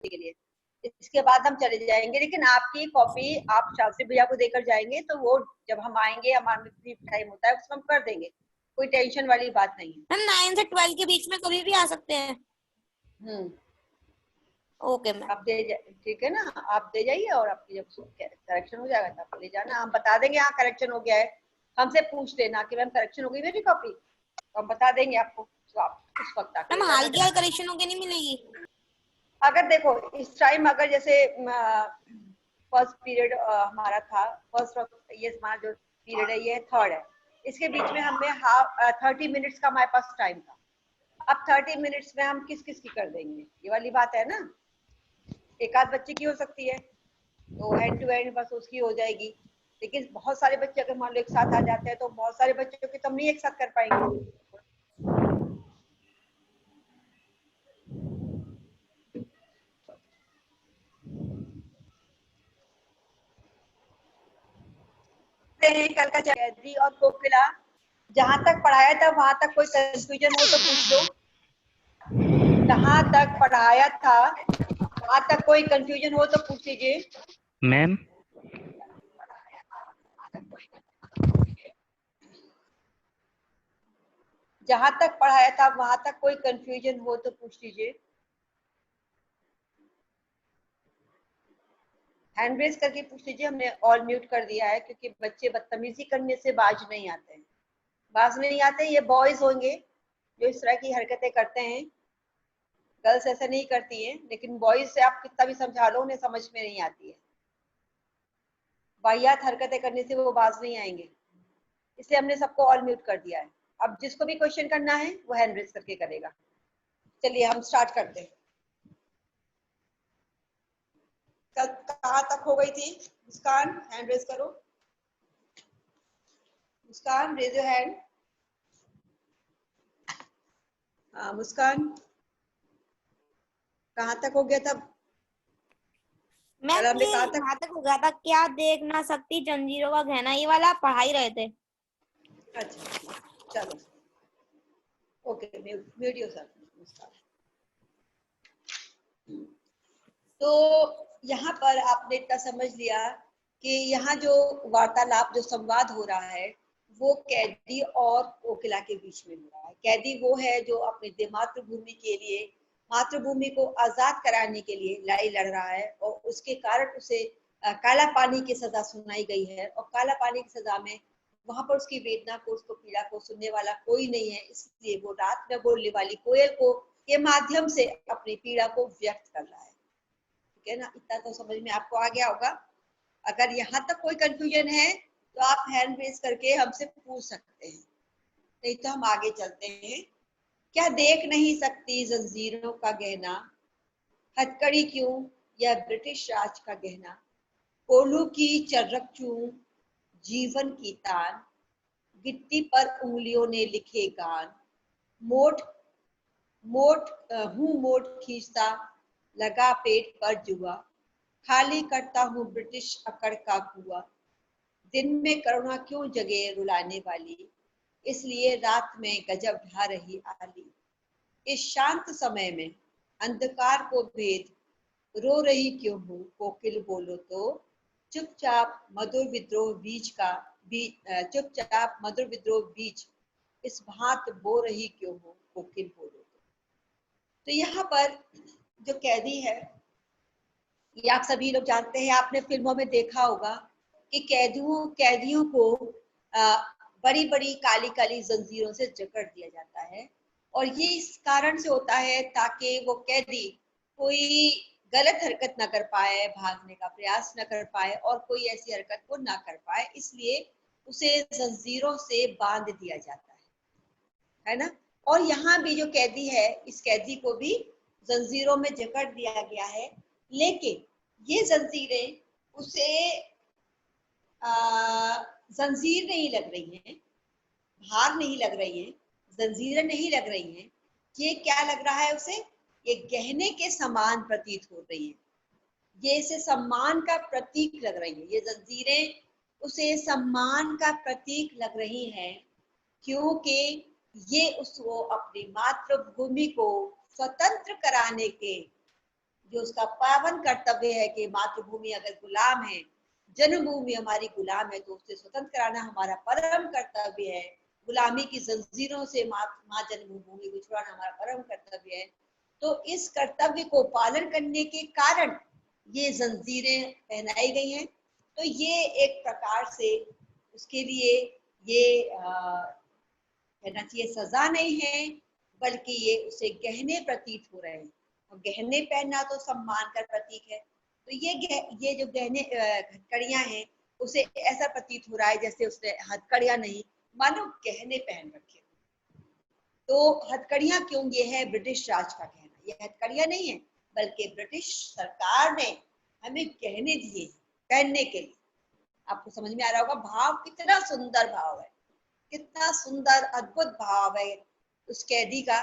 के लिए। इसके बाद हम चले जाएंगे, लेकिन आपकी कॉपी आप शास्त्री भैया को देकर जाएंगे, तो वो जब हम आएंगे, हमारे फ्री टाइम होता है उसमें हम कर देंगे, कोई टेंशन वाली बात नहीं है। मैम 9 से 12 के बीच में कभी भी आ सकते हैं। Okay ma'am. आप दे ठीक है ना, आप दे जाइए, और आपकी जब करेक्शन हो जाएगा तो आप ले जाना, हम बता देंगे हाँ करेक्शन हो गया है। हमसे पूछ लेना कि मैम करेक्शन हो गई मेरी कॉपी, तो हम बता देंगे आपको, तो आप उस वक्त आके मैम ले हाल जाना। की हाल करेक्शन होके नहीं मिलेगी? अगर देखो इस टाइम अगर जैसे फर्स्ट पीरियड हमारा था, फर्स्ट ये हमारा जो पीरियड है ये थर्ड है, इसके बीच में हमें 30 मिनट्स का हमारे पास टाइम था। अब 30 मिनट्स में हम किस किस की कर देंगे, ये वाली बात है ना। एक आध बच्चे की हो सकती है तो एंड टू एंड बस उसकी हो जाएगी, लेकिन बहुत सारे बच्चे अगर मान लो एक साथ आ जाते हैं तो बहुत सारे बच्चों की तो हम नहीं एक साथ कर पाएंगे। कल का कैदी और कोकिला, जहां तक पढ़ाया था वहां तक कोई कंफ्यूजन हो तो पूछ लो। जहां तक पढ़ाया था वहां तक कोई कंफ्यूजन हो तो पूछ लीजिए। मैम जहां तक पढ़ाया था वहां तक कोई कंफ्यूजन हो तो पूछ लीजिए। हैंड रेज करके पूछ लीजिए, हमने ऑल म्यूट कर दिया है क्योंकि बच्चे बदतमीजी करने से बाज नहीं आते हैं, बाज नहीं आते। ये बॉयज होंगे जो इस तरह की हरकतें करते हैं, गर्ल्स ऐसा नहीं करती हैं, लेकिन बॉयज से आप कितना भी समझा लो उन्हें समझ में नहीं आती है। वाहियात हरकतें करने से वो बाज नहीं आएंगे, इसलिए हमने सबको ऑल म्यूट कर दिया है। अब जिसको भी क्वेश्चन करना है वो हैंड रेज करके करेगा। चलिए हम स्टार्ट करते हैं। कहाँ तक हो गई थी मुस्कान, हैंड रेज करो। मुस्कान रेज योर हैंड। हाँ मुस्कान, कहाँ तक हो गया था? मैम कल हमने ये कहाँ तक? यहाँ तक हो गया था, क्या देख ना सकती जंजीरों का गहना, ये वाला आप पढ़ा ही रहे थे। अच्छा चलो, ओके म्यूट योरसेल्फ मुस्कान। तो यहाँ पर आपने इतना समझ लिया कि यहाँ जो वार्तालाप जो संवाद हो रहा है वो कैदी और कोकिला के बीच में हो रहा है। कैदी वो है जो अपनी मातृभूमि के लिए, मातृभूमि को आजाद कराने के लिए लड़ाई लड़ रहा है, और उसके कारण उसे काला पानी की सजा सुनाई गई है, और काला पानी की सजा में वहां पर उसकी वेदना को, उसको पीड़ा को सुनने वाला कोई नहीं है, इसलिए वो रात में बोलने वाली कोयल को के माध्यम से अपनी पीड़ा को व्यक्त कर रहा है। ठीक है ना, इतना तो समझ में आपको आ गया होगा। अगर यहाँ तक कोई कंफ्यूजन है तो आप हैंड रेज करके हमसे पूछ सकते हैं, नहीं तो हम आगे चलते हैं। क्या देख नहीं सकती जंजीरों का गहना, हथकड़ी क्यों या ब्रिटिश राज का गहना, कोल्हू की चर्रक चूं जीवन की तान, गिट्टी पर उंगलियों ने लिखे गान, मोट मोट हूँ मोट खींचता लगा पेट पर जुआ, खाली करता हूँ ब्रिटिश अकड़ का कुआ, दिन में करुणा क्यों जगे रुलाने वाली, इसलिए रात में गजब ढा रही आली, इस शांत समय में अंधकार को भेद, रो रही क्यों हूँ कोकिल बोलो तो, चुपचाप मधुर विद्रोह बीज का चुपचाप मधुर विद्रोह बीज इस भांत बो रही क्यों हूँ कोकिल बोलो तो। यहाँ पर जो कैदी है, ये आप सभी लोग जानते हैं, आपने फिल्मों में देखा होगा कि कैदियों को बड़ी बड़ी काली काली जंजीरों से जकड़ दिया जाता है, और ये इस कारण से होता है ताकि वो कैदी कोई गलत हरकत ना कर पाए, भागने का प्रयास ना कर पाए, और कोई ऐसी हरकत को ना कर पाए, इसलिए उसे जंजीरों से बांध दिया जाता है ना। और यहाँ भी जो कैदी है, इस कैदी को भी जंजीरों में जकड़ दिया गया है, लेकिन ये जंजीरें उसे जंजीर नहीं लग रही हैं, भार नहीं लग रही हैं, जंजीरें नहीं लग रही हैं। ये क्या लग रहा है उसे? ये गहने के समान प्रतीत हो रही है, ये इसे सम्मान का प्रतीक लग रही है। ये जंजीरें उसे सम्मान का प्रतीक लग रही हैं, क्योंकि ये उसको अपनी मातृभूमि को स्वतंत्र कराने के जो उसका पावन कर्तव्य है कि मातृभूमि अगर गुलाम है, जन्मभूमि हमारी गुलाम है, तो उसे स्वतंत्र कराना हमारा परम कर्तव्य है। गुलामी की जंजीरों से माँ जन्मभूमि को छुड़ाना हमारा परम कर्तव्य है। तो इस कर्तव्य को पालन करने के कारण ये जंजीरें पहनाई गई हैं। तो ये एक प्रकार से उसके लिए ये कहना चाहिए सजा नहीं है, बल्कि ये उसे गहने प्रतीत हो रहे हैं। और गहने पहनना तो सम्मान का प्रतीक है। तो ये जो गहने हथकड़ियां हैं, उसे ऐसा प्रतीत हो रहा है जैसे उसने हथकड़ियां नहीं मानो गहने पहन रखे। तो हथकड़ियां क्यों? ये है ब्रिटिश राज का कहना, ये हथकड़ियां नहीं है, बल्कि ब्रिटिश सरकार ने हमें गहने दिए पहनने के लिए। आपको समझ में आ रहा होगा भाव, कितना सुंदर भाव है, कितना सुंदर अद्भुत भाव है उस कैदी का,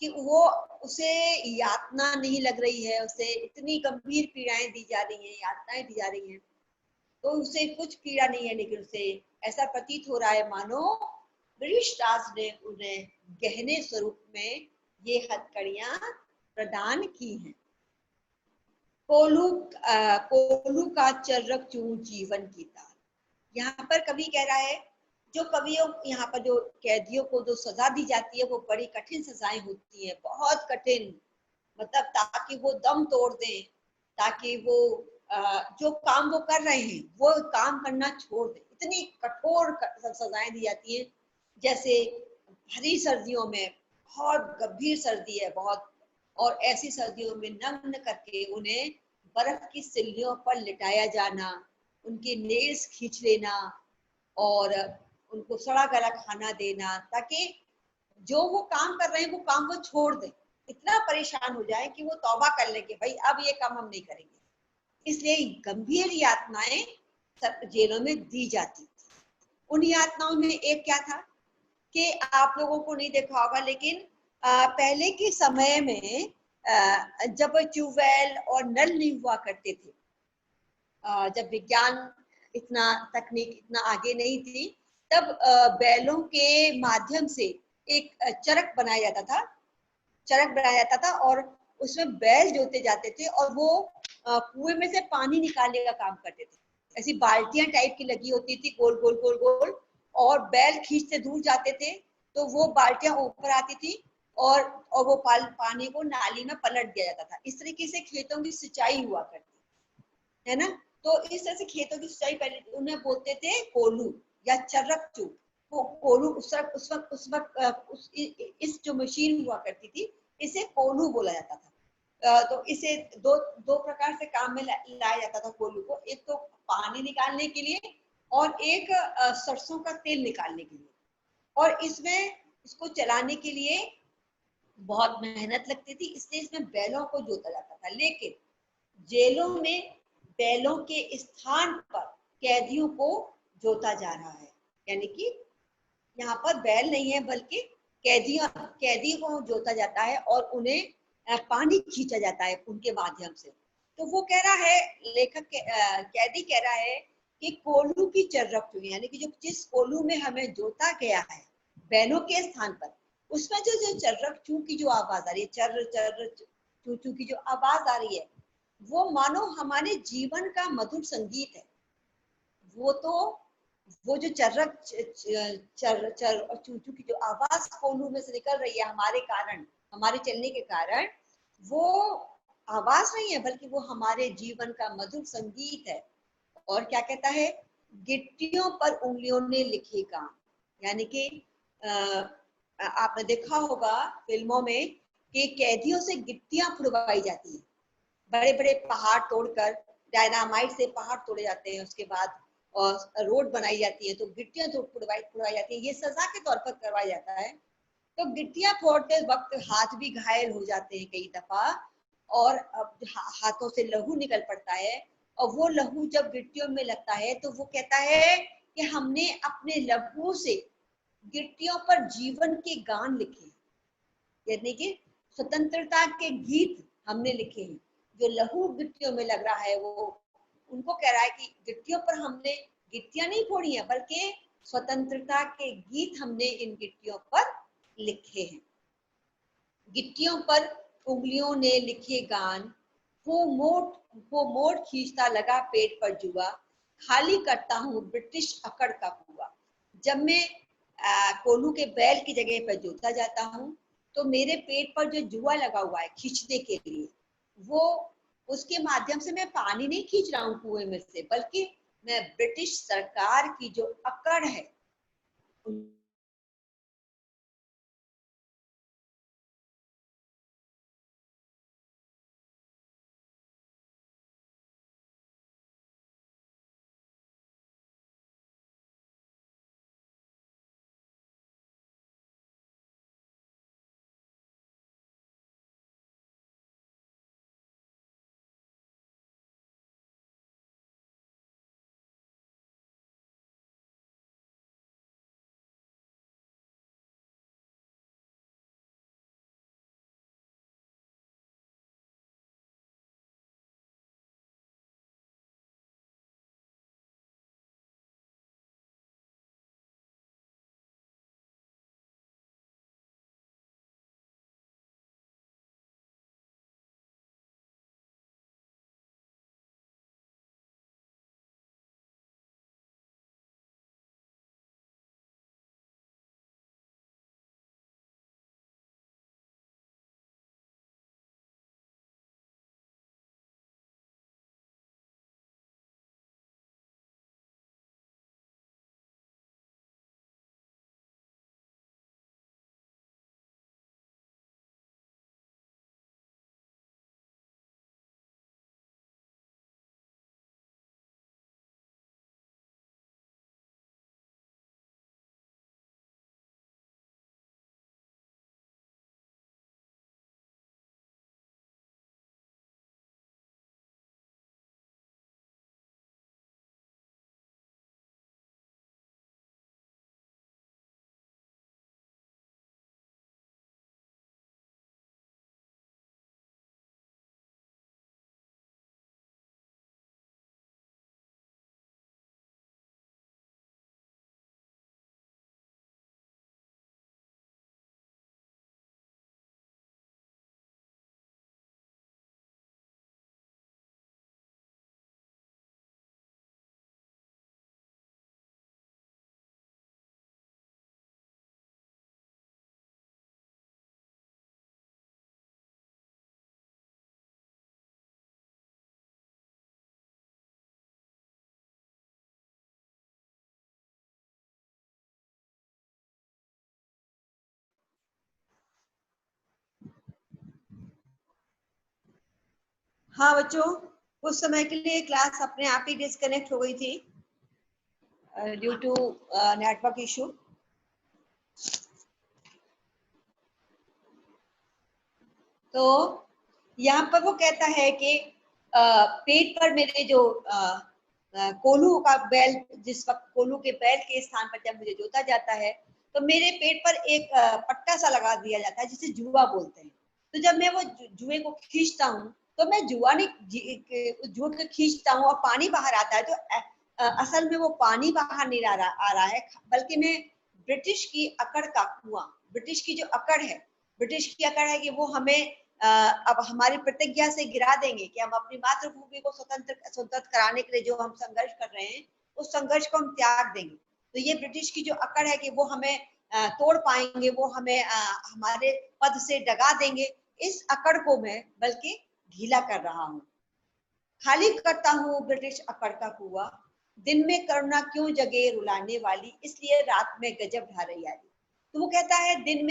कि वो उसे यातना नहीं लग रही है, उसे इतनी गंभीर पीड़ाएं दी जा रही हैं, यातनाएं दी जा रही हैं, तो उसे कुछ पीड़ा नहीं है, लेकिन उसे ऐसा प्रतीत हो रहा है मानो ब्रिटिश राज ने उन्हें गहने स्वरूप में ये हथकड़ियां प्रदान की हैं। कोलू का चर्रक चूर जीवन की तार। यहाँ पर कवि कह रहा है, जो कवियों यहाँ पर जो कैदियों को जो सजा दी जाती है वो बड़ी कठिन सजाएं होती हैं, बहुत कठिन, मतलब ताकि वो दम तोड़ दें, ताकि वो जो काम वो कर रहे हैं वो काम करना छोड़ दें। इतनी कठोर सजाएं दी जाती हैं, जैसे भरी सर्दियों में, बहुत गंभीर सर्दी है बहुत, और ऐसी सर्दियों में नग्न करके उन्हें बर्फ की सिल्लियों पर लिटाया जाना, उनके नेल्स खींच लेना और उनको सड़ा गला खाना देना, ताकि जो वो काम कर रहे हैं वो काम वो छोड़ दें, इतना परेशान हो जाए कि वो तौबा कर ले कि भाई अब ये काम हम नहीं करेंगे। इसलिए गंभीर यातनाएं जेलों में दी जाती। उन यातनाओं में एक क्या था कि आप लोगों को नहीं देखा होगा, लेकिन पहले के समय में जब ट्यूबवेल और नल नहीं हुआ करते थे, जब विज्ञान इतना तकनीक इतना आगे नहीं थी, तब बैलों के माध्यम से एक चरक बनाया जाता था और उसमें बैल जोते जाते थे और वो कुएं में से पानी निकालने का काम करते थे। ऐसी बाल्टियां टाइप की लगी होती थी, गोल गोल गोल गोल, और बैल खींचते दूर जाते थे तो वो बाल्टियां ऊपर आती थी और वो पानी को नाली में पलट दिया जाता था। इस तरीके से खेतों की सिंचाई हुआ करती है ना। तो इस तरह से खेतों की सिंचाई पहले उन्हें बोलते थे कोलू या चर्रक चूर। वो कोलू उस वक्त इस जो मशीन हुआ करती थी इसे कोलू बोला जाता था। तो इसे दो प्रकार से काम में लाया जाता था कोलू को, एक तो पानी निकालने के लिए और एक सरसों का तेल निकालने के लिए। और इसको चलाने के लिए बहुत मेहनत लगती थी, इसलिए इसमें बैलों को जोता जाता था। लेकिन जेलों में बैलों के स्थान पर कैदियों को जोता जा रहा है, यानी कि यहाँ पर बैल नहीं है बल्कि कैदियों को जोता जाता है और उन्हें पानी खींचा जाता है उनके माध्यम से। तो वो कह रहा है, कैदी कह रहा है कि कोलू की चर्रक चूर, यानी कि जो जिस कोलू में हमें जोता गया है बैलों के स्थान पर, उसमें जो चर्रक चू की जो आवाज आ रही है, चर्र चर्र चू चू की जो आवाज आ रही है, वो मानो हमारे जीवन का मधुर संगीत है। वो जो चर्रक चर और चूचू की जो आवाज कोलू में से निकल रही है हमारे कारण, हमारे चलने के कारण, वो आवाज नहीं है बल्कि वो हमारे जीवन का मधुर संगीत है। और क्या कहता है, गिट्टियों पर उंगलियों ने लिखे काम, यानी कि आपने देखा होगा फिल्मों में कि कैदियों से गिट्टियां फुड़वाई जाती है, बड़े बड़े पहाड़ तोड़कर, डायनामाइट से पहाड़ तोड़े जाते हैं, उसके बाद और रोड बनाई जाती है तो गिट्टियां फुड़वाई जाती है, ये सजा के तौर पर करवाया जाता है। तो गिट्टियां फोड़ते वक्त हाथ भी घायल हो जाते हैं कई दफा, और हाथों से लहू निकल पड़ता है, और वो लहू जब गिट्टियों में लगता है तो वो कहता है कि हमने अपने लहू से गिट्टियों पर जीवन के गान लिखे, यानी कि स्वतंत्रता के गीत हमने लिखे हैं। जो लहू गिट्टियों में लग रहा है वो उनको कह रहा है कि गिट्टियों पर हमने गिट्टियां नहीं फोड़ी हैं बल्कि स्वतंत्रता के गीत हमने इन गिट्टियों पर लिखे हैं। गिट्टियों पर उंगलियों ने लिखे गान, वो मोड़ खींचता लगा पेट पर जुआ, खाली करता हूँ ब्रिटिश अकड़ का कुआ। जब मैं कोल्हू के बैल की जगह पर जोता जाता हूँ तो मेरे पेट पर जो जुआ लगा हुआ है खींचने के लिए, वो उसके माध्यम से मैं पानी नहीं खींच रहा हूँ कुएं में से, बल्कि मैं ब्रिटिश सरकार की जो अकड़ है हाँ बच्चों, कुछ समय के लिए क्लास अपने आप ही डिस्कनेक्ट हो गई थी ड्यू टू नेटवर्क इशू। तो यहाँ पर वो कहता है कि पेट पर मेरे जो कोल्हू का बैल, जिस वक्त कोल्हू के बैल के स्थान पर जब मुझे जोता जाता है तो मेरे पेट पर एक पट्टा सा लगा दिया जाता है जिसे जुआ बोलते हैं। तो जब मैं वो जुए को खींचता हूँ तो मैं जुआ नहीं, जुए को खींचता हूँ और पानी बाहर आता है, तो असल में वो पानी बाहर नहीं आ रहा है, बल्कि मैं ब्रिटिश की अकड़ का कुआं, ब्रिटिश की जो अकड़ है, ब्रिटिश की अकड़ है कि वो हमें अब हमारी प्रतिज्ञा से गिरा देंगे कि हम अपनी मातृभूमि को स्वतंत्र कराने के लिए जो हम संघर्ष कर रहे हैं उस संघर्ष को हम त्याग देंगे। तो ये ब्रिटिश की जो अकड़ है कि वो हमें तोड़ पाएंगे, वो हमें हमारे पद से डगा देंगे, इस अकड़ को मैं बल्कि ढीला कर रहा हूँ। खाली करता हूँ ब्रिटिश अकड़ का कुआं, दिन में करुणा क्यों जगे रुलाने वाली, इसलिए रात में गजब ढा रही आली। तो वो कहता है दिन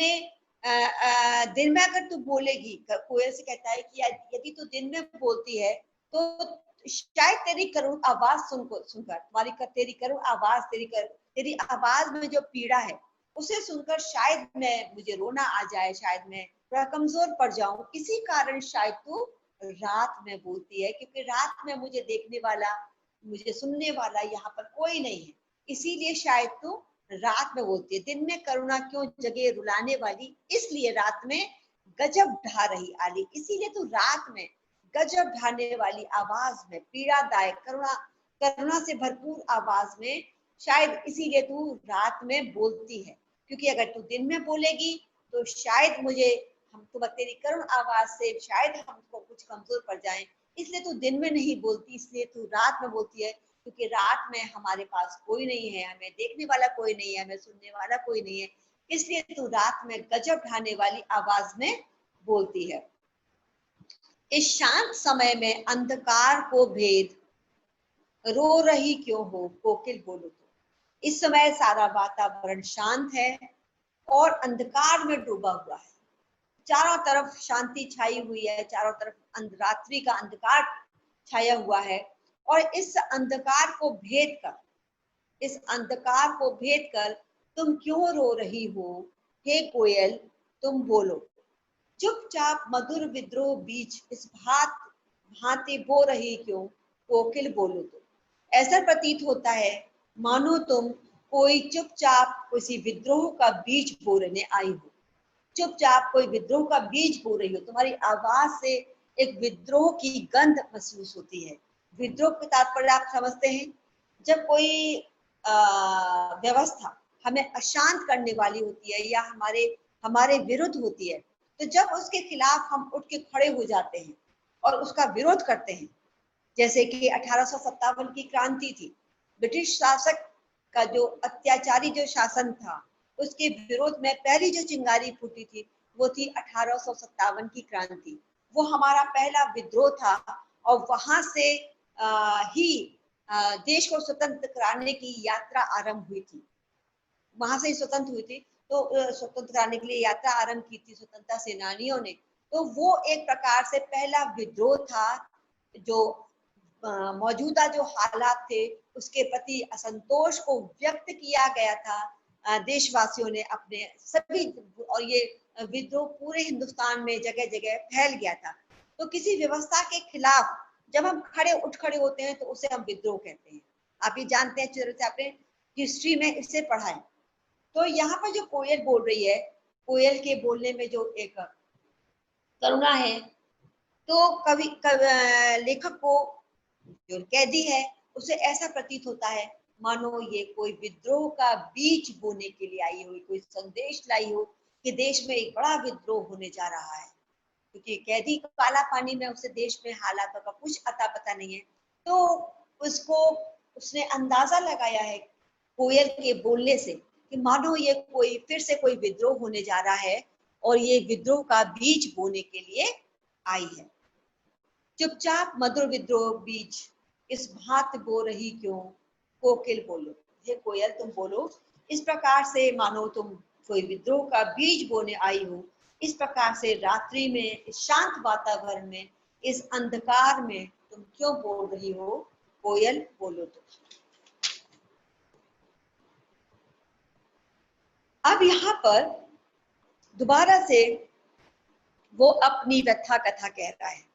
में अगर तू बोलेगी, कोयल से कहता है कि यदि तू दिन में बोलती है तो शायद तेरी करुण आवाज सुनकर तेरी करुण आवाज, तेरी आवाज में जो पीड़ा है उसे सुनकर शायद मुझे रोना आ जाए, शायद मैं थोड़ा कमजोर पड़ जाऊं, इसी कारण शायद तू रात में बोलती है, क्योंकि रात में मुझे देखने वाला, मुझे सुनने वाला यहाँ पर कोई नहीं है, इसीलिए शायद तू रात में बोलती है। दिन में करुणा क्यों जगे रुलाने वाली, इसलिए रात में गजब ढा रही आली, इसीलिए तू रात में गजब ढाने वाली आवाज में, पीड़ादायक करुणा से भरपूर आवाज में, शायद इसीलिए तू रात में बोलती है, क्योंकि अगर तू दिन में बोलेगी तो शायद तेरी करुण आवाज से शायद हमको कुछ कमजोर पड़ जाएं, इसलिए तू दिन में नहीं बोलती, इसलिए तू रात में बोलती है, क्योंकि रात में हमारे पास कोई नहीं है, हमें देखने वाला कोई नहीं है, हमें सुनने वाला कोई नहीं है, इसलिए तू रात में गजब ढाने वाली आवाज में बोलती है। इस शांत समय में अंधकार को भेद, रो रही क्यों हो कोकिल बोलो तो। इस समय सारा वातावरण शांत है और अंधकार में डूबा हुआ है, चारों तरफ शांति छाई हुई है, चारों तरफ रात्रि का अंधकार छाया हुआ है। और इस अंधकार को भेद कर, इस अंधकार को भेद कर तुम क्यों रो रही हो हे कोयल तुम बोलो। चुपचाप मधुर विद्रोह बीच इस भांति बो रही क्यों कोकिल बोलो तो। ऐसा प्रतीत होता है मानो तुम कोई चुपचाप किसी विद्रोह का बीज बोने आई हो, चुपचाप कोई विद्रोह का बीज बो रही हो। तुम्हारी आवाज से एक विद्रोह की गंध महसूस होती है। विद्रोह का तात्पर्य आप समझते हैं, जब कोई व्यवस्था हमें अशांत करने वाली होती है या हमारे विरुद्ध होती है, तो जब उसके खिलाफ हम उठ के खड़े हो जाते हैं और उसका विरोध करते हैं, जैसे कि 1857 की क्रांति थी, ब्रिटिश शासक का जो अत्याचारी जो शासन था, उसके विरोध में पहली जो चिंगारी फूटी थी वो थी 1857 की क्रांति। वो हमारा पहला विद्रोह था और वहां से ही देश को स्वतंत्र कराने की यात्रा आरंभ हुई थी, वहां से ही स्वतंत्र हुई थी। तो स्वतंत्र कराने के लिए यात्रा आरंभ की थी स्वतंत्रता सेनानियों ने। तो वो एक प्रकार से पहला विद्रोह था, जो मौजूदा जो हालात थे उसके प्रति असंतोष को व्यक्त किया गया था देशवासियों ने अपने सभी, और ये विद्रोह पूरे हिंदुस्तान में जगह जगह फैल गया था। तो किसी व्यवस्था के खिलाफ जब हम उठ खड़े होते हैं तो उसे हम विद्रोह कहते हैं। आप ये जानते हैं, से आपने हिस्ट्री में इससे पढ़ा है। तो यहाँ पर जो कोयल बोल रही है, कोयल के बोलने में जो एक करुणा है, तो लेखक को जो कैदी है उसे ऐसा प्रतीत होता है मानो ये कोई विद्रोह का बीज बोने के लिए आई हो, कोई संदेश लाई हो कि देश में एक बड़ा विद्रोह होने जा रहा है। क्योंकि कैदी काला पानी में, उसे देश में हालातों का कुछ अता पता नहीं है, तो उसने अंदाजा लगाया है कोयल के बोलने से कि मानो ये फिर से कोई विद्रोह होने जा रहा है और ये विद्रोह का बीज बोने के लिए आई है। चुपचाप मधुर विद्रोह बीज इस भांति बो रही क्यों कोकिल बोलो, हे कोयल तुम बोलो। इस प्रकार से मानो तुम कोई विद्रोह का बीज बोने आई हो, इस प्रकार से रात्रि में, इस शांत वातावरण में, इस अंधकार में तुम क्यों बोल रही हो कोयल बोलो तो। अब यहाँ पर दोबारा से वो अपनी व्यथा कथा कह रहा है।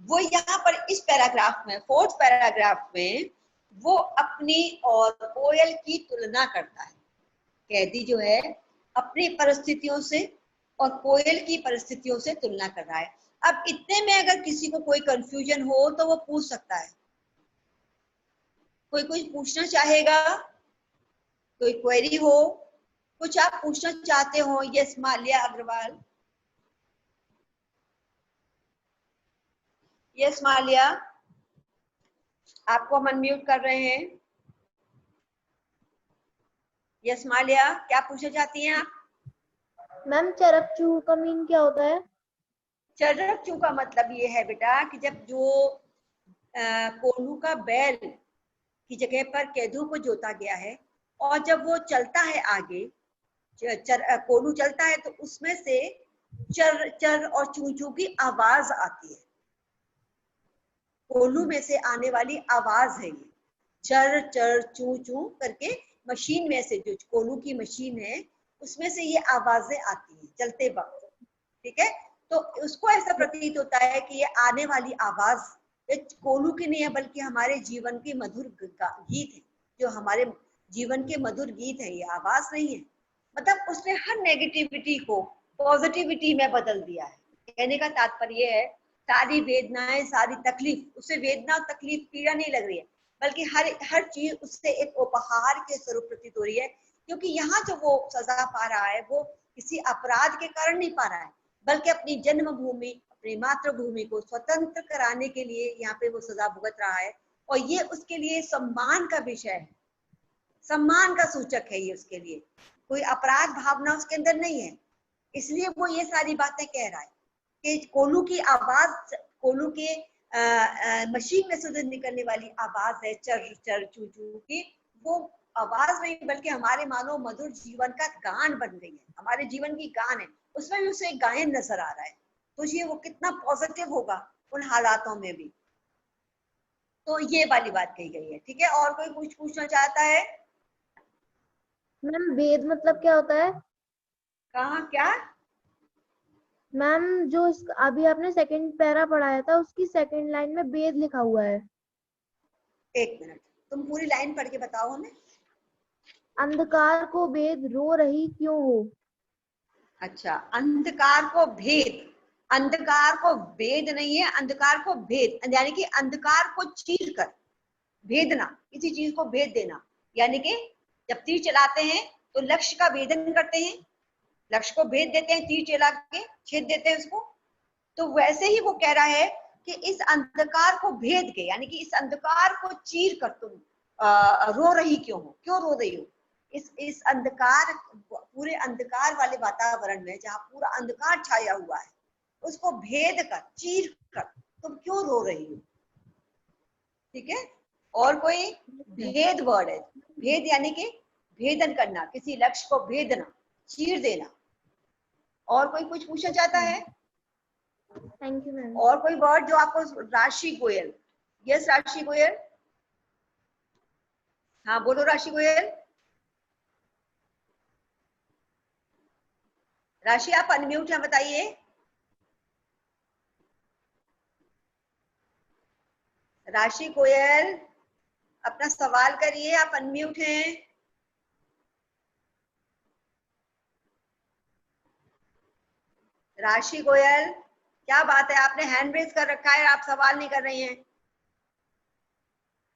वो यहाँ पर इस पैराग्राफ में, 4th पैराग्राफ में, वो अपनी और कोयल की तुलना करता है। कैदी जो है अपनी परिस्थितियों से और कोयल की परिस्थितियों से तुलना कर रहा है। अब इतने में अगर किसी को कोई कंफ्यूजन हो तो वो पूछ सकता है। कोई कुछ पूछना चाहेगा, कोई क्वेरी हो, कुछ आप पूछना चाहते हो? यस माल्या अग्रवाल। यस माल्या, आपको हम अनम्यूट कर रहे हैं। यस माल्या, क्या पूछना चाहती हैं आप? मैम चरकचू का मीन क्या होता है? चरकचू का मतलब ये है बेटा कि जब जो कोल्हू का बैल की जगह पर कैदू को जोता गया है और जब वो चलता है आगे, कोल्हू चलता है, तो उसमें से चर चर और चू चू की आवाज आती है। कोल्हू में से आने वाली आवाज है ये, चर चर चू चू करके मशीन में से, जो कोल्हू की मशीन है उसमें से ये आवाजें आती हैं चलते वक्त। ठीक है, तो उसको ऐसा प्रतीत होता है कि ये आने वाली आवाज ये कोल्हू की नहीं है, बल्कि हमारे जीवन की मधुर गीत है, जो हमारे जीवन के मधुर गीत है, ये आवाज नहीं है। मतलब उसने हर नेगेटिविटी को पॉजिटिविटी में बदल दिया है। कहने का तात्पर्य है सारी वेदनाएं, सारी तकलीफ, उसे वेदना और तकलीफ पीड़ा नहीं लग रही है, बल्कि हर चीज उससे एक उपहार के स्वरूप प्रतीत हो रही है। क्योंकि यहाँ जो वो सजा पा रहा है वो किसी अपराध के कारण नहीं पा रहा है, बल्कि अपनी जन्मभूमि, अपनी मातृभूमि को स्वतंत्र कराने के लिए यहाँ पे वो सजा भुगत रहा है, और ये उसके लिए सम्मान का विषय है, सम्मान का सूचक है ये उसके लिए, कोई अपराध भावना उसके अंदर नहीं है। इसलिए वो ये सारी बातें कह रहा है कि कोलू की आवाज, कोलू के मशीन में से निकलने वाली आवाज है चर चर चू चू की, वो आवाज नहीं बल्कि हमारे मानव मधुर जीवन का गान बन गई है, हमारे जीवन की गान है, उसमें भी उसे एक गायन नजर आ रहा है। तो ये वो कितना पॉजिटिव होगा उन हालातों में भी। तो ये वाली बात कही गई है, ठीक है। और कोई कुछ पूछना चाहता है? मैम वेद मतलब क्या होता है? कहाँ क्या? मैम जो अभी आपने सेकंड पैरा पढ़ाया था उसकी सेकंड लाइन में वेद लिखा हुआ है। एक मिनट, तुम पूरी लाइन पढ़ के बताओ हमें। अंधकार को वेद रो रही क्यों हो? अच्छा, अंधकार को भेद, अंधकार को भेद नहीं है, अंधकार को भेद यानी कि अंधकार को चीर कर भेदना, किसी चीज को भेद देना, यानी कि जब तीर चलाते हैं तो लक्ष्य का भेदन करते हैं, लक्ष्य को भेद देते हैं, तीर चला के छेद देते हैं उसको। तो वैसे ही वो कह रहा है कि इस अंधकार को भेद के, यानी कि इस अंधकार को चीर कर तुम रो रही क्यों हो, क्यों रो रही हो? इस अंधकार, पूरे अंधकार वाले वातावरण में जहाँ पूरा अंधकार छाया हुआ है, उसको भेद कर, चीर कर तुम क्यों रो रही हो? ठीक है। और कोई भेद वर्ड है, भेद यानी कि भेदन करना, किसी लक्ष्य को भेदना, चीर देना। और कोई कुछ पूछना चाहता है? Thank you ma'am. और कोई वर्ड जो आपको? राशि गोयल, यस राशि गोयल, हाँ बोलो राशि गोयल। राशि आप अनम्यूट हैं, बताइए। राशि गोयल अपना सवाल करिए, आप अनम्यूट हैं। राशि गोयल, क्या बात है, आपने हैंड रेज कर रखा है, आप सवाल नहीं कर रही हैं।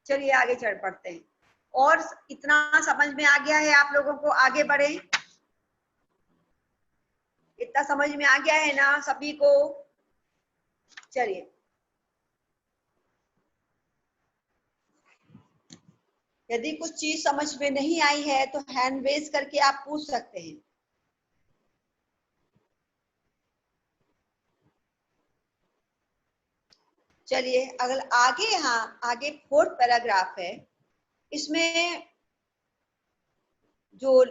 चलिए आगे चढ़ पड़ते हैं। और इतना समझ में आ गया है आप लोगों को, आगे बढ़े। इतना समझ में आ गया है ना सभी को? चलिए, यदि कुछ चीज समझ में नहीं आई है तो हैंड रेज करके आप पूछ सकते हैं। चलिए अगर आगे, हाँ आगे फोर्थ पैराग्राफ है, इसमें जो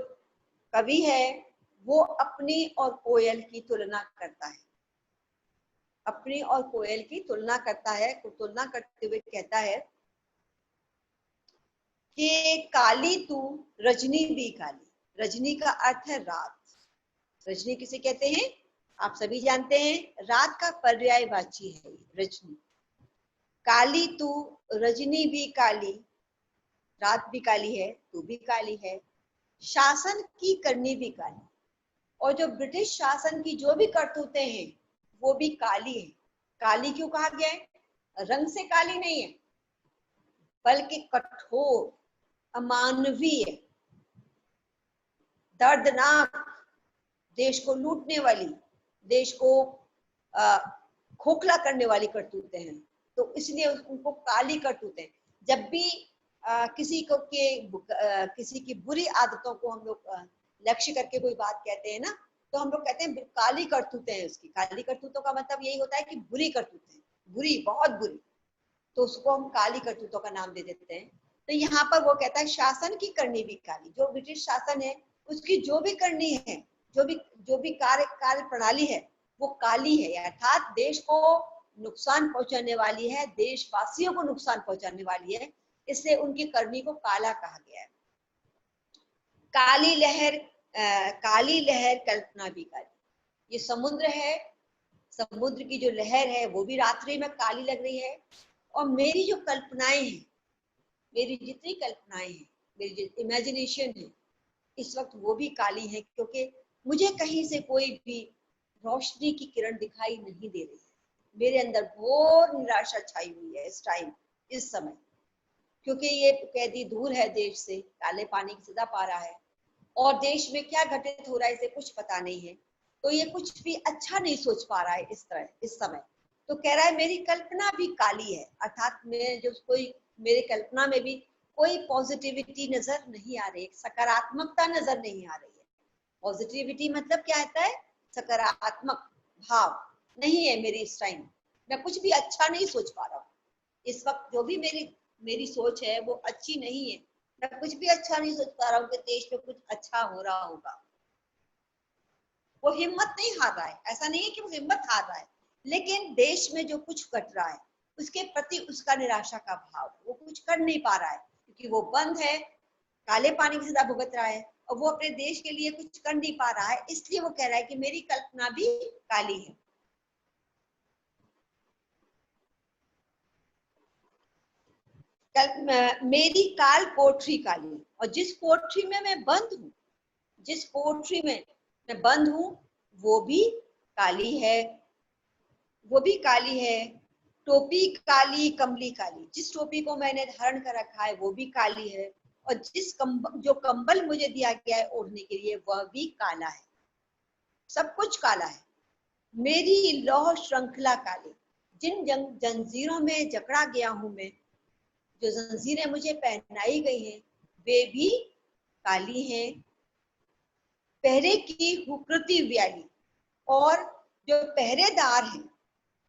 कवि है वो अपनी और कोयल की तुलना करता है, अपनी और कोयल की तुलना करता है, तुलना करते हुए कहता है कि काली तू रजनी भी काली। रजनी का अर्थ है रात। रजनी किसे कहते हैं आप सभी जानते हैं, रात का पर्यायवाची है रजनी। काली तू रजनी भी काली, रात भी काली है, तू भी काली है, शासन की करनी भी काली। और जो ब्रिटिश शासन की जो भी करतूतें हैं वो भी काली है। काली क्यों कहा गया है? रंग से काली नहीं है, बल्कि कठोर, अमानवीय, दर्दनाक, देश को लूटने वाली, देश को खोखला करने वाली करतूतें हैं। तो इसलिए उनको काली करतूतें। जब भी किसी को किसी की बुरी आदतों को हम लोग लक्ष्य करके कोई बात कहते हैं ना, तो हम लोग कहते हैं काली करतूतें हैं उसकी। काली करतूतों का मतलब यही होता है कि बुरी करतूतें, बुरी, बहुत बुरी, तो उसको हम काली करतूतों का नाम दे देते हैं। तो यहाँ पर वो कहता है शासन की करनी भी काली। जो ब्रिटिश शासन है उसकी जो भी करनी है, जो भी कार्य प्रणाली है वो काली है, अर्थात देश को नुकसान पहुंचाने वाली है, देशवासियों को नुकसान पहुंचाने वाली है, इसलिए उनकी करनी को काला कहा गया है। काली लहर, काली लहर कल्पना भी काली। ये समुद्र है, समुद्र की जो लहर है वो भी रात्रि में काली लग रही है, और मेरी जो कल्पनाएं हैं, मेरी जितनी कल्पनाएं हैं, मेरी जो इमेजिनेशन है इस वक्त वो भी काली है, क्योंकि मुझे कहीं से कोई भी रोशनी की किरण दिखाई नहीं दे रही है। मेरे अंदर घोर निराशा छाई हुई है इस टाइम, इस समय, क्योंकि ये कैदी दूर है देश से, काले पानी की सजा पा रहा है, और देश में क्या घटित हो रहा है इसे कुछ पता नहीं है। तो ये कुछ भी अच्छा नहीं सोच पा रहा है इस तरह इस समय। तो कह रहा है मेरी कल्पना भी काली है, अर्थात मैं जो कोई मेरे कल्पना में भी कोई पॉजिटिविटी नजर नहीं आ रही, सकारात्मकता नजर नहीं आ रही है। पॉजिटिविटी मतलब क्या होता है? सकारात्मक भाव नहीं है मेरी इस टाइम, मैं कुछ भी अच्छा नहीं सोच पा रहा हूँ इस वक्त। जो भी मेरी सोच है वो अच्छी नहीं है, मैं कुछ भी अच्छा नहीं सोच पा रहा हूँ कि देश में कुछ अच्छा हो रहा होगा। वो हिम्मत नहीं हार रहा है, ऐसा नहीं है कि वो हिम्मत हार रहा है, लेकिन देश में जो कुछ घट रहा है उसके प्रति उसका निराशा का भाव, वो कुछ कर नहीं पा रहा है क्योंकि वो बंद है, काले पानी की सजा भुगत रहा है और वो अपने देश के लिए कुछ कर नहीं पा रहा है। इसलिए वो कह रहा है कि मेरी कल्पना भी काली है। मेरी काल कोठरी काली, और जिस कोठरी में मैं बंद हूँ, जिस कोठरी में मैं बंद हूँ वो भी काली है, वो भी काली है। टोपी काली, कमली काली, जिस टोपी को मैंने धारण कर रखा है वो भी काली है, और जो कंबल मुझे दिया गया है ओढ़ने के लिए वह भी काला है। सब कुछ काला है। मेरी लौह श्रृंखला काली, जिन जंजीरों में जकड़ा गया हूं मैं, जो जंजीरें मुझे पहनाई गई हैं वे भी काली हैं। पहरे की हुकृति व्याली, और जो पहरेदार हैं,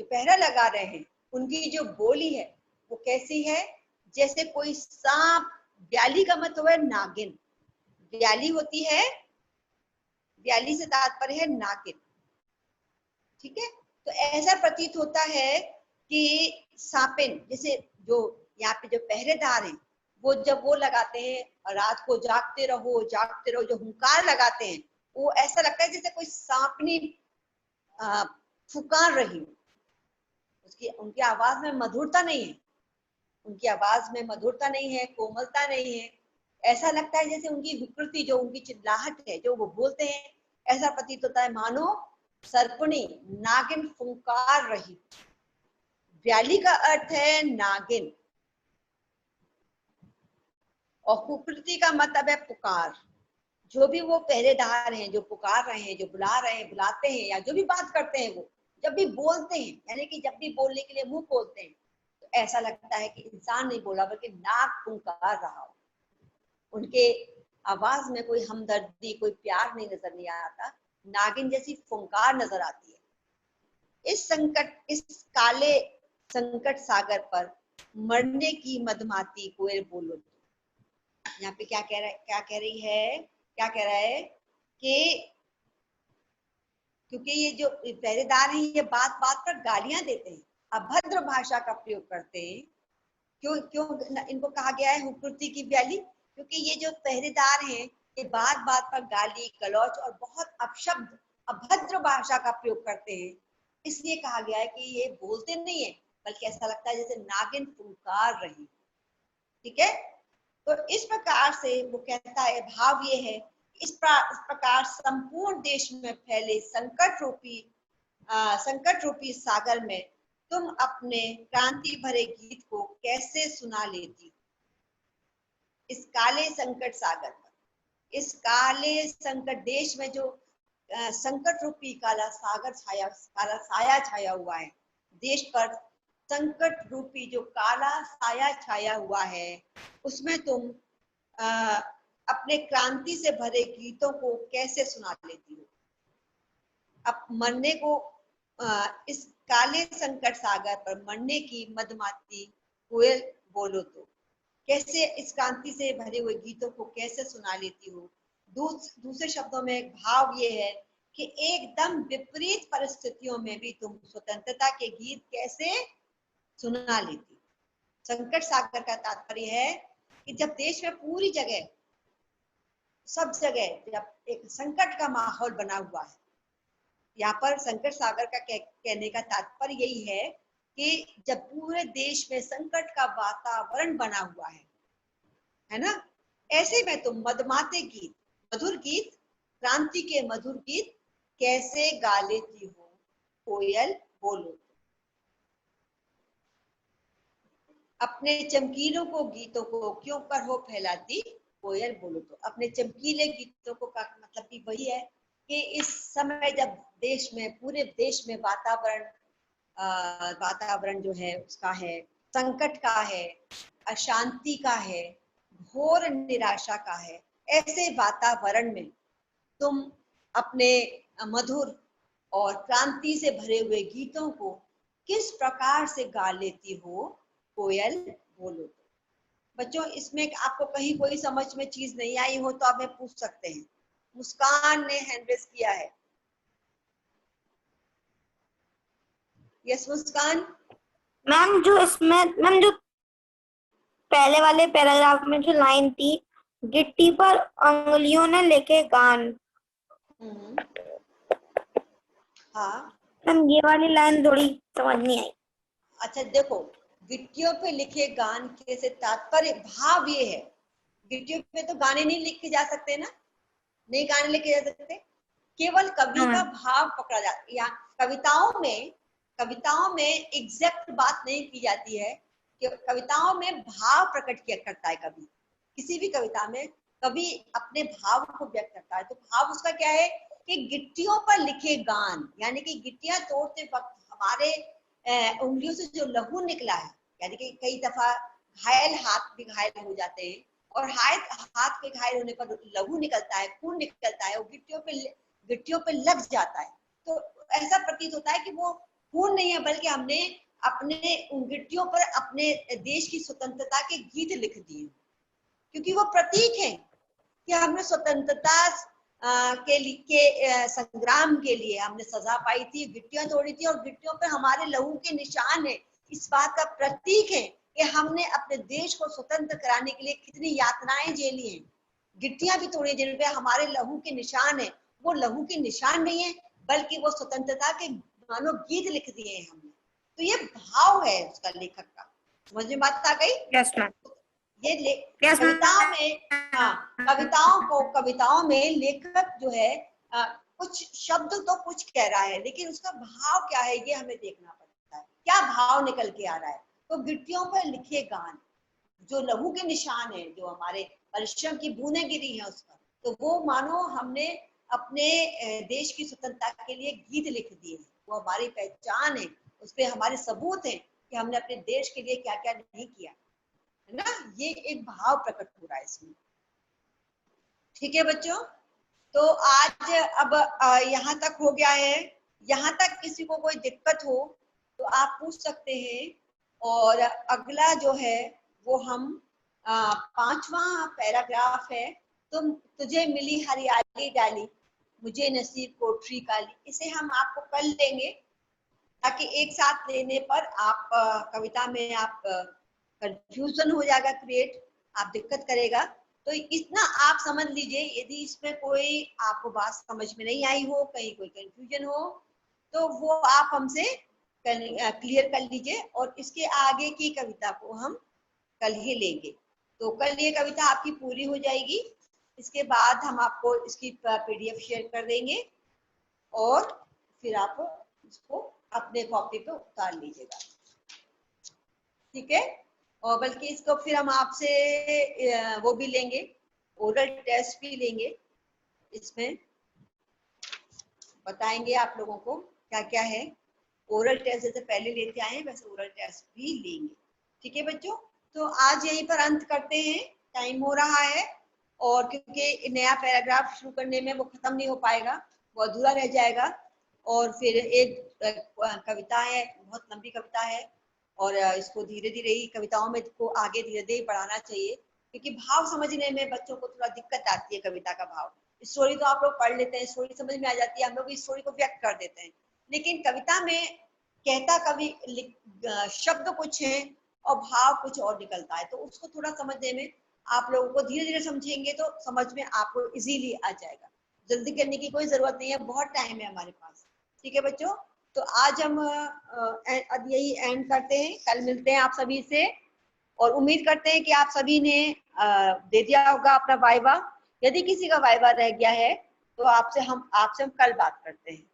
जो पहरा लगा रहे हैं, उनकी जो बोली है वो कैसी है? जैसे कोई सांप। व्याली का मतलब है नागिन। व्याली होती है, व्याली से तात्पर्य है नागिन, ठीक है। तो ऐसा प्रतीत होता है कि सांपिन, जैसे जो यहाँ पे जो पहरेदार हैं वो जब वो लगाते हैं और रात को जागते रहो जो हुंकार लगाते हैं, वो ऐसा लगता है जैसे कोई सांपनी फुकार रही हो। उनकी आवाज में मधुरता नहीं है, उनकी आवाज में मधुरता नहीं है, कोमलता नहीं है। ऐसा लगता है जैसे उनकी विकृति, जो उनकी चिल्लाहट है, जो वो बोलते हैं, ऐसा प्रतीत होता है मानो सर्पणी नागिन फुंकार रही। व्याली का अर्थ है नागिन, और कुकृति का मतलब है पुकार। जो भी वो पहरेदार हैं, जो पुकार रहे हैं, जो बुला रहे हैं, बुलाते हैं, या जो भी बात करते हैं, वो जब भी बोलते हैं, यानी कि जब भी बोलने के लिए मुंह खोलते हैं, तो ऐसा लगता है कि इंसान नहीं बोला बल्कि नाग फुंकार रहा हो। उनके आवाज में कोई हमदर्दी, कोई प्यार नहीं नजर नहीं आता, नागिन जैसी फुंकार नजर आती है। इस काले संकट सागर पर मरने की मधुमाती कोयल बोलो। यहाँ पे क्या कह रहा है कि क्योंकि ये जो पहरेदार हैं ये बात बात पर गालियां देते हैं, अभद्र भाषा का प्रयोग करते हैं। क्यों इनको कहा गया है हुकृति की व्याली? क्योंकि ये जो पहरेदार हैं ये बात बात पर गाली गलौज और बहुत अपशब्द, अभद्र भाषा का प्रयोग करते हैं। इसलिए कहा गया है कि ये बोलते नहीं है बल्कि ऐसा लगता है जैसे नागिन फुंकार रही। ठीक है, तो इस प्रकार से वो कहता है, भाव ये है, इस प्रकार संपूर्ण देश में फैले संकट रूपी सागर में तुम अपने क्रांति भरे गीत को कैसे सुना लेती? इस काले संकट सागर पर, इस काले संकट देश में जो संकट रूपी काला साया छाया हुआ है, देश पर संकट रूपी जो काला साया छाया हुआ है, उसमें तुम अपने क्रांति से भरे गीतों को कैसे सुना लेती हो? अब मरने को इस काले संकट सागर पर मरने की मधुमाती कोयल बोलो तो कैसे इस क्रांति से भरे हुए गीतों को कैसे सुना लेती हो? दूसरे शब्दों में भाव ये है कि एकदम विपरीत परिस्थितियों में भी तुम स्वतंत्रता के गीत कैसे सुना लेती? संकट सागर का तात्पर्य है कि जब देश में पूरी जगह, सब जगह जब एक संकट का माहौल बना हुआ है, यहाँ पर संकट सागर का कहने का तात्पर्य यही है कि जब पूरे देश में संकट का वातावरण बना हुआ है ना, ऐसे में तुम मधुमाते गीत, मधुर गीत, क्रांति के मधुर गीत कैसे गा लेती हो? कोयल बोलो। अपने चमकीलों को गीतों को क्यों पर हो फैलाती? कोयल बोलो तो। अपने चमकीले गीतों को का मतलब भी वही है कि इस समय जब देश में, पूरे देश में वातावरण जो है उसका है, संकट का है, अशांति का है, घोर निराशा का है, ऐसे वातावरण में तुम अपने मधुर और क्रांति से भरे हुए गीतों को किस प्रकार से गा लेती हो कोयल, बोलो। बच्चों, इसमें आपको कहीं कोई समझ में चीज नहीं आई हो तो आप हमें पूछ सकते हैं। मुस्कान ने हैंड रेज किया है। यस मुस्कान। मैम जो इसमें, मैम जो पहले वाले पैराग्राफ में जो लाइन थी, गिट्टी पर उंगलियों ने लिखे गान, हाँ मैम ये वाली लाइन थोड़ी समझ नहीं आई। अच्छा देखो, गिट्टियों पे लिखे गान के से तात्पर्य, भाव ये है, गिट्टियों पे तो गाने नहीं लिखे जा सकते ना, नहीं गाने लिखे जा सकते, केवल कवि का भाव पकड़ा जाता है। या कविताओं में एग्जैक्ट बात नहीं की जाती है, कि कविताओं में भाव प्रकट किया करता है कवि। किसी भी कविता में कवि अपने भाव को व्यक्त करता है, तो भाव उसका क्या है कि गिट्टियों पर लिखे गान, यानी कि गिट्टियां तोड़ते वक्त हमारे उंगलियों से जो लहू निकला है, यानी कि कई दफा घायल हाथ भी घायल हो जाते हैं, और हाथ के घायल होने पर लहू निकलता है, खून निकलता है, वो गिट्टियों पे लग जाता है, तो ऐसा प्रतीत होता है कि वो खून नहीं है, बल्कि हमने अपने उन गिट्टियों पर अपने देश की स्वतंत्रता के गीत लिख दिए, क्योंकि वो प्रतीक है कि हमने स्वतंत्रता के संग्राम के लिए हमने सजा पाई थी, गिट्टियां तोड़ी थी, और गिट्टियों पे हमारे लहू के निशान है। इस बात का प्रतीक है कि हमने अपने देश को स्वतंत्र कराने के लिए कितनी यातनाएं झेली हैं। गिट्टियां भी तोड़ी जिन पे हमारे लहू के निशान है, वो लहू के निशान नहीं है, बल्कि वो स्वतंत्रता के मानो गीत लिख दिए हैं हमने। तो ये भाव है उसका, लेखक का। समझ में बात आ गई? Yes ma'am. ये कविताओं में, हाँ, कविताओं में लेखक जो है कुछ शब्द तो कुछ कह रहा है, लेकिन उसका भाव क्या है ये हमें देखना पड़ता है, क्या भाव निकल के आ रहा है। तो गिट्टियों पर लिखे गान, जो लहू के निशान है, जो हमारे परिश्रम की बूंदें गिरी है उस पर, तो वो मानो हमने अपने देश की स्वतंत्रता के लिए गीत लिख दिए, वो हमारी पहचान है, उस पर हमारे सबूत है कि हमने अपने देश के लिए क्या क्या नहीं किया, है ना। ये एक भाव प्रकट हो रहा है इसमें। ठीक है बच्चों, तो आज अब यहाँ तक हो गया है। यहाँ तक किसी को कोई दिक्कत हो तो आप पूछ सकते हैं, और अगला जो है वो हम 5वां पैराग्राफ है, तुझे मिली हरियाली डाली, मुझे नसीब कोठरी काली, इसे हम आपको कल लेंगे, ताकि एक साथ लेने पर आप कविता में आप कंफ्यूजन हो जाएगा क्रिएट, आप दिक्कत करेगा। तो इतना आप समझ लीजिए, यदि इसमें कोई आपको बात समझ में नहीं आई हो, कहीं कोई कंफ्यूजन हो, तो वो आप हमसे क्लियर कर लीजिए, और इसके आगे की कविता को हम कल ही लेंगे। तो कल ये कविता आपकी पूरी हो जाएगी, इसके बाद हम आपको इसकी PDF शेयर कर देंगे, और फिर आप इसको अपने कॉपी पे उतार लीजिएगा। ठीक है, और बल्कि इसको फिर हम आपसे वो भी लेंगे, ओरल टेस्ट भी लेंगे, इसमें बताएंगे आप लोगों को क्या क्या है। ओरल टेस्ट जैसे पहले लेते आए हैं वैसे ओरल टेस्ट भी लेंगे। ठीक है बच्चों, तो आज यहीं पर अंत करते हैं, टाइम हो रहा है, और क्योंकि नया पैराग्राफ शुरू करने में वो खत्म नहीं हो पाएगा, वो अधूरा रह जाएगा, और फिर एक कविता है, बहुत लंबी कविता है, और इसको धीरे धीरे ही कविताओं में को आगे धीरे धीरे बढ़ाना चाहिए, क्योंकि भाव समझने में बच्चों को थोड़ा दिक्कत आती है। कविता का भाव, स्टोरी तो आप लोग पढ़ लेते हैं, स्टोरी समझ में आ जाती है, हम लोग स्टोरी को व्यक्त कर देते हैं, लेकिन कविता में कहता कवि शब्द कुछ है और भाव कुछ और निकलता है, तो उसको थोड़ा समझने में आप लोगों को धीरे धीरे समझेंगे तो समझ में आपको इजीली आ जाएगा। जल्दी करने की कोई जरूरत नहीं है, बहुत टाइम है हमारे पास। ठीक है बच्चों, तो आज हम अब यही एंड करते हैं, कल मिलते हैं आप सभी से, और उम्मीद करते हैं कि आप सभी ने दे दिया होगा अपना वाइवा। यदि किसी का वाइवा रह गया है तो आपसे हम कल बात करते हैं।